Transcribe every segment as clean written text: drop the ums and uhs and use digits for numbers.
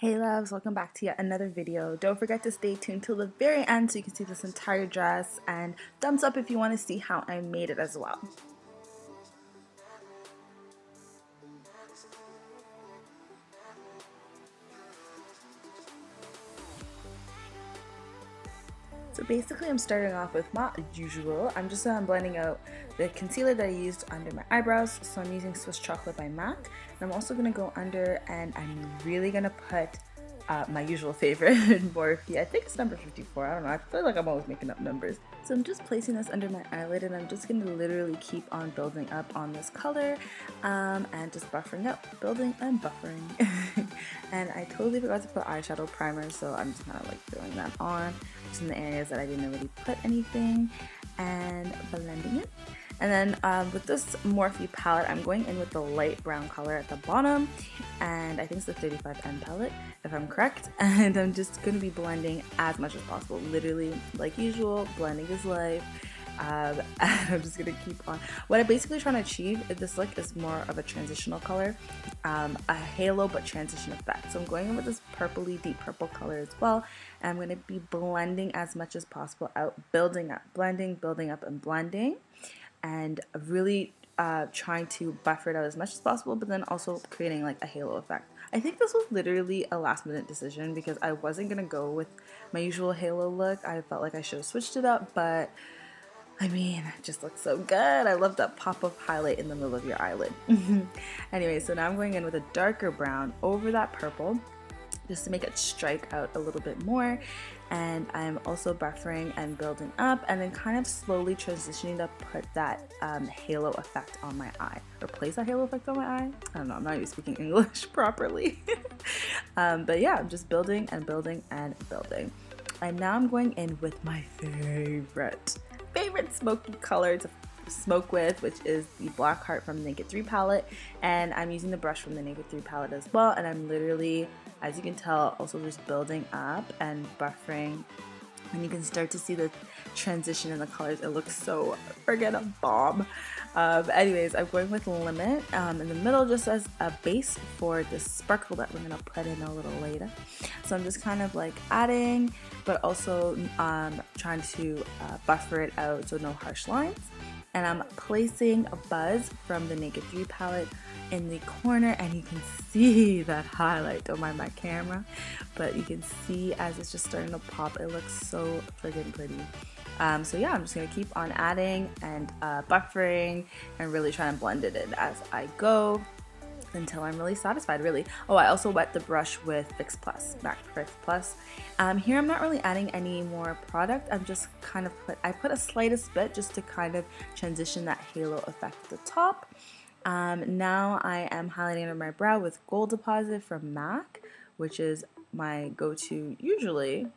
Hey loves, welcome back to yet another video. Don't forget to stay tuned till the very end so you can see this entire dress, and thumbs up if you want to see how I made it as well. So basically I'm starting off with my usual. I'm just blending out the concealer that I used under my eyebrows. So I'm using Swiss Chocolate by MAC. And I'm also going to go under and I'm really going to put my usual favorite, Morphe. I think it's number 54. I don't know. I feel like I'm always making up numbers. So I'm just placing this under my eyelid and I'm just going to literally keep on building up on this color and just buffering up, building and buffering. And I totally forgot to put eyeshadow primer, so I'm just kind of like throwing that on just in the areas that I didn't really put anything and blending it. And then with this Morphe palette, I'm going in with the light brown color at the bottom, and I think it's the 35N palette, if I'm correct. And I'm just going to be blending as much as possible, literally like usual, blending is life. And I'm just going to keep on. What I'm basically trying to achieve in this look is more of a transitional color, a halo but transition effect. So I'm going in with this purpley, deep purple color as well, and I'm going to be blending as much as possible out, building up, blending, building up, and blending. And really trying to buffer it out as much as possible, but then also creating like a halo effect. I think this was literally a last minute decision because I wasn't gonna go with my usual halo look. I felt like I should have switched it up, but I mean, it just looks so good. I love that pop of highlight in the middle of your eyelid. Anyway, so now I'm going in with a darker brown over that purple just to make it strike out a little bit more. And I'm also buffering and building up and then kind of slowly transitioning to put that halo effect on my eye, or place that halo effect on my eye. I don't know, I'm not even speaking English properly. But yeah, I'm just building and building and building. And now I'm going in with my favorite smoky color to smoke with, which is the Black Heart from the Naked 3 palette, and I'm using the brush from the Naked 3 palette as well, and I'm literally, as you can tell, also just building up and buffering, and you can start to see the transition in the colors. It looks so friggin' bomb. Anyways, I'm going with Limit in the middle just as a base for the sparkle that we're gonna put in a little later. So I'm just kind of like adding, but also trying to buffer it out so no harsh lines. And I'm placing a Buzz from the Naked 3 palette in the corner, and you can see that highlight. Don't mind my camera, but you can see as it's just starting to pop, it looks so friggin' pretty. So yeah, I'm just gonna keep on adding and buffering and really trying to blend it in as I go until I'm really satisfied, really. Oh, I also wet the brush with Fix Plus, MAC Fix Plus. Here I'm not really adding any more product. I'm just kind of I put a slightest bit just to kind of transition that halo effect at the top. Now I am highlighting under my brow with Gold Deposit from MAC, which is my go-to usually.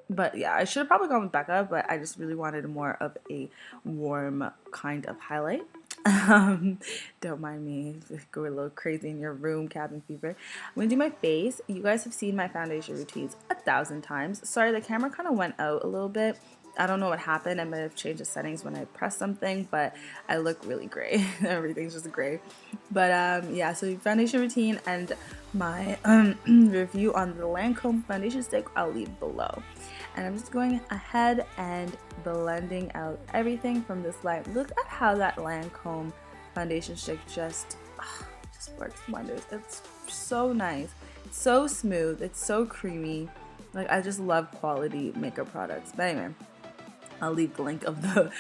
But yeah, I should have probably gone with Becca, but I just really wanted more of a warm kind of highlight. Don't mind me, go a little crazy in your room, cabin fever. I'm gonna do my face. You guys have seen my foundation routines 1,000 times. Sorry, the camera kind of went out a little bit. I don't know what happened. I might have changed the settings when I pressed something, but I look really gray. Everything's just gray. But yeah, so foundation routine and my review on the Lancome foundation stick I'll leave below. And I'm just going ahead and blending out everything from this light. Look at how that Lancome foundation stick just works wonders. It's so nice, it's so smooth, it's so creamy. Like, I just love quality makeup products. But anyway, I'll leave the link of the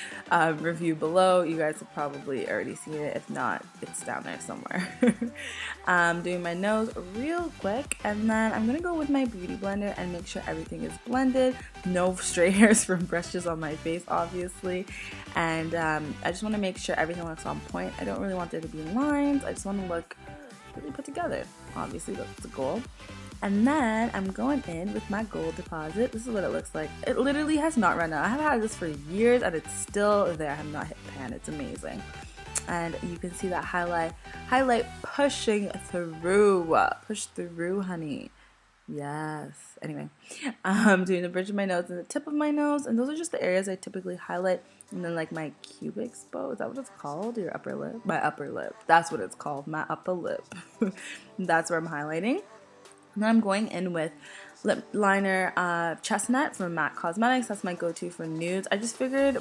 review below. You guys have probably already seen it. If not, it's down there somewhere. Doing my nose real quick, and then I'm gonna go with my beauty blender and make sure everything is blended. No stray hairs from brushes on my face, obviously. And I just want to make sure everything looks on point. I don't really want there to be lines. I just want to look really put together. Obviously, that's the goal. And then I'm going in with my Gold Deposit. This is what it looks like. It literally has not run out. I have had this for years and it's still there. I have not hit pan. It's amazing. And you can see that highlight pushing through. Push through, honey. Yes. Anyway, I'm doing the bridge of my nose and the tip of my nose. And those are just the areas I typically highlight. And then like my cubic bow, is that what it's called? Your upper lip? My upper lip. That's what it's called. My upper lip. That's where I'm highlighting. And then I'm going in with lip liner Chestnut from MAC Cosmetics. That's my go-to for nudes. I just figured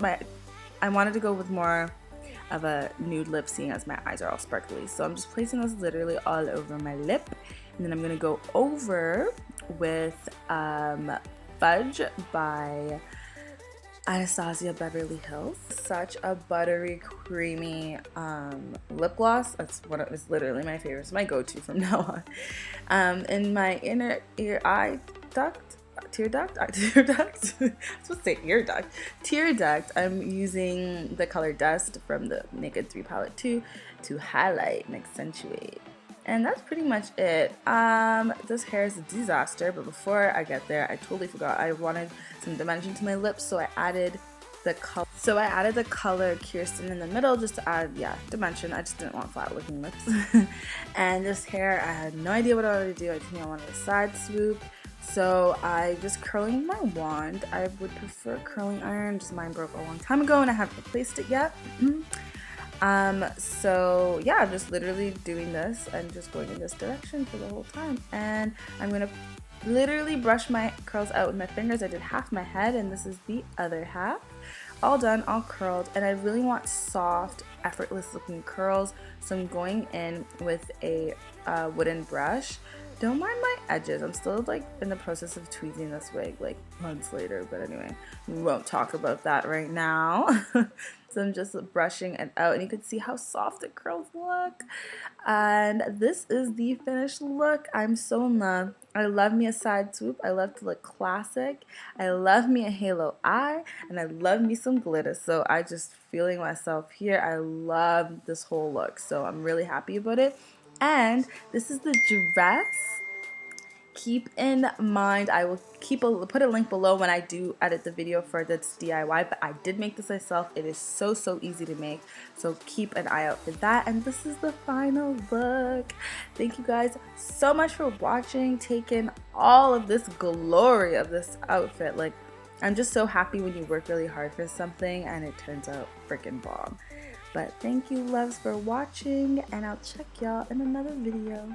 I wanted to go with more of a nude lip, seeing as my eyes are all sparkly. So I'm just placing this literally all over my lip. And then I'm going to go over with Fudge by Anastasia Beverly Hills. Such a buttery, creamy lip gloss. That's what it's literally my favorite. It's my go-to from now on. In my inner ear eye duct, tear duct, I was supposed to say ear duct, tear duct, I'm using the color Dust from the Naked 3 palette 2 to highlight and accentuate. And that's pretty much it. This hair is a disaster, but before I get there, I totally forgot I wanted some dimension to my lips, so I added the color. So I added the color Kirsten in the middle just to add, yeah, dimension. I just didn't want flat looking lips. And this hair, I had no idea what I wanted to do. I think I wanted a side swoop. So I just curling my wand. I would prefer curling iron, just mine broke a long time ago and I haven't replaced it yet. So yeah, I'm just literally doing this and just going in this direction for the whole time. And I'm gonna literally brush my curls out with my fingers. I did half my head and this is the other half. All done, all curled, and I really want soft, effortless looking curls. So I'm going in with a wooden brush. Don't mind my edges. I'm still like in the process of tweezing this wig like months later, but anyway, we won't talk about that right now. So I'm just brushing it out and you can see how soft the curls look. And this is the finished look. I'm so in love. I love me a side swoop. I love to look classic. I love me a halo eye and I love me some glitter. So I just feeling myself here. I love this whole look. So I'm really happy about it. And this is the dress. Keep in mind, I will put a link below when I do edit the video for this DIY, but I did make this myself. It is so easy to make, so keep an eye out for that. And this is the final look. Thank you guys so much for watching, taking all of this glory of this outfit. Like, I'm just so happy when you work really hard for something and it turns out freaking bomb. But thank you loves for watching, and I'll check y'all in another video.